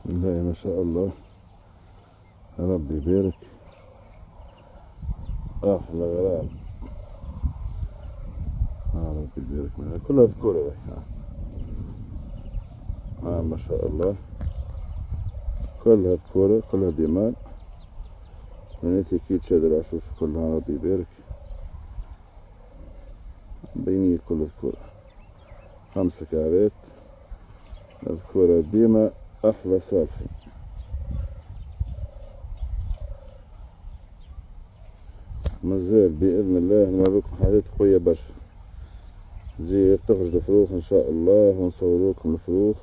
لا ما شاء الله، ربي يبارك. احلى غرام. ربي يبارك منها، كلها ذكورة هاي. ما شاء الله، كلها ذكورة، كلها ديمان. بنيتي اكيد شاد العشوش كلها، ربي يبارك. بيني كل ذكورة، 5 كعبات ذكورة ديما، احلى صالحي. مازال بإذن الله نوريكم حاجات قوية برشا، تجي تخرج الفروخ إن شاء الله ونصوروكم الفروخ،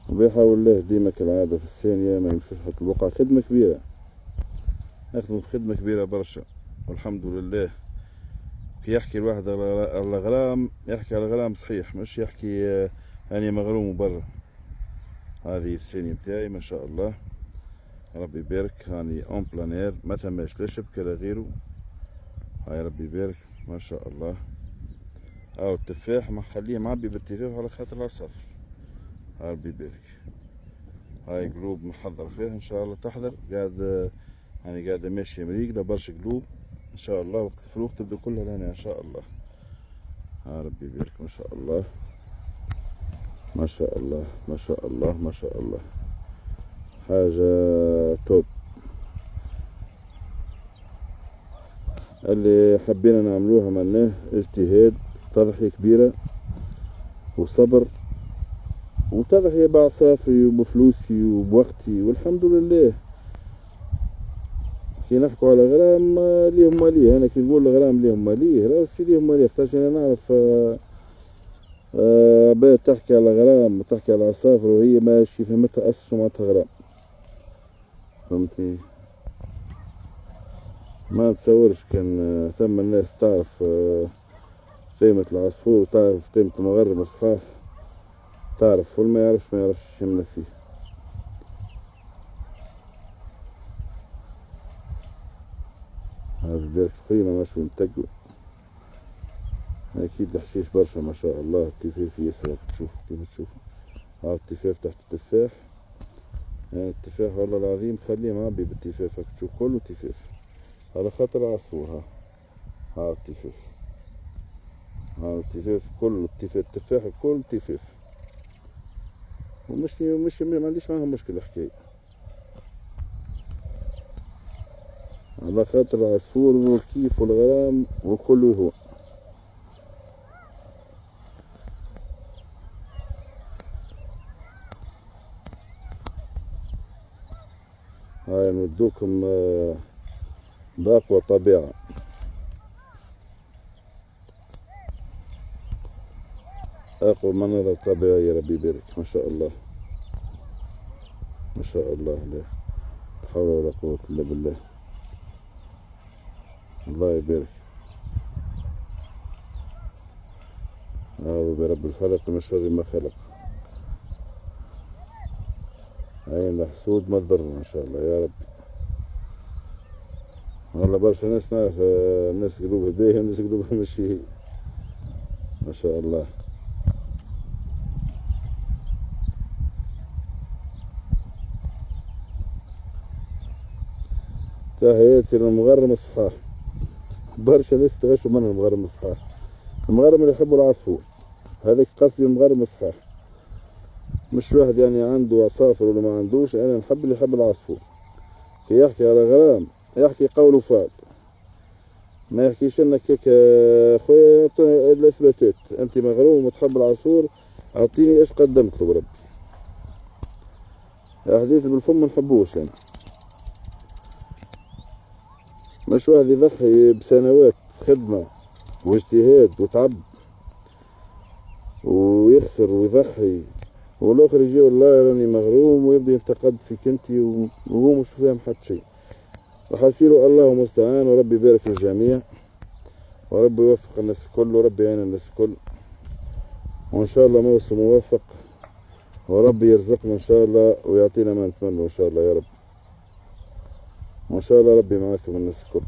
وبيحاول الله ديما كالعادة في الثانية ما يمشوش حتى البقعة. خدمة كبيرة، نخدم بخدمة كبيرة برشا والحمد لله. كي يحكي الواحد على الغرام يحكي على الغرام صحيح، مش يحكي أني مغروم برا. هذه الثانية متاعي ما شاء الله، ربي يبارك. هاني اون بلانير، ما ثماش لا شبكة لا غيره. هاي ربي يبارك ما شاء الله. التفاح ما خليه معبي بالتفاح على خاطر العصافر. ربي يبارك. هاي قلوب محضر فيها ان شاء الله، تحضر قاعد يعني قاعدة ماشية مريقلة برشا قلوب ان شاء الله. وقت الفروخ تبدا كلها لهنا ان شاء الله. ربي يبارك ما شاء الله ما شاء الله ما شاء الله ما شاء الله، حاجة توب. اللي حبينا نعملوها عملناه، اجتهاد، تضحية كبيرة وصبر، وتضحية بعصافري وبفلوسي وبوقتي والحمد لله. كي نحكوا على غرام ليهم ماليه، انا كي نقول غرام ليهم ماليه راه سي ليهم ماليه، خاطرش انا نعرف عباد تحكي على غرام وتحكي على عصافر وهي ماشي فهمتها اسس معناتها غرام، فهمتني. ما نتصورش كان ثم الناس تعرف قيمة العصفور وتعرف قيمة المغرم الصحاح، تعرف، واللي ما يعرفش ما يعرفش يمنا فيه. هذا البارك قيمة ماشي نتقوا، أكيد الحشيش برشا ما شاء الله. التفاف ياسر تشوف كيما تشوفوا، التفاف تحت التفاح، يعني التفاح والله العظيم خليه معبي بالتفاف، تشوف كله تفاف على خاطر العصفور. التفاف، التفاف كله التفاح كله تفاف، ومش ما عنديش معاهم مشكلة حكاية، على خاطر العصفور والكيف والغرام وكله هو. هاي نودوكم بأقوى طبيعة. أقوى مناظر طبيعية، ربي يبارك ما شاء الله ما شاء الله. لا حول ولا قوة إلا بالله، الله يبارك. أعوذ برب الفلق من شر ما خلق. عين الحسود ما تضرنا إن شاء الله يا رب. والله برشا ناس نعرف، ناس قلوبها باهية وناس قلوبها مش هي، ما شاء الله. تحياتي للمغرم الصحاح، برشا ناس تغشوا منها المغرم الصحاح، المغرم اللي يحبوا العصفور، هذاك قصدي المغرم الصحاح. مش واحد يعني عنده عصافر ولا ما عندوش، انا نحب اللي يحب العصفور. كي يحكي على غرام يحكي قوله فات، ما يحكيش انك هيك خويا الاثباتات، انت مغروم وتحب العصفور اعطيني ايش قدمت له بربي. الحديث بالفم ما نحبوش يعني. مش واحد يضحي بسنوات خدمة واجتهاد وتعب ويخسر ويضحي، والاخر يجي والله راني مغروم ويبدا ينتقد فيك انت وهو مش فاهم حتى شيء. راح يصيروا الله المستعان، وربي يبارك للجميع، وربي يوفق الناس الكل، وربي يعين الناس الكل، وان شاء الله موسم موفق، وربي يرزقنا ان شاء الله ويعطينا ما نتمنى ان شاء الله يا رب، وان شاء الله ربي معاكم الناس الكل.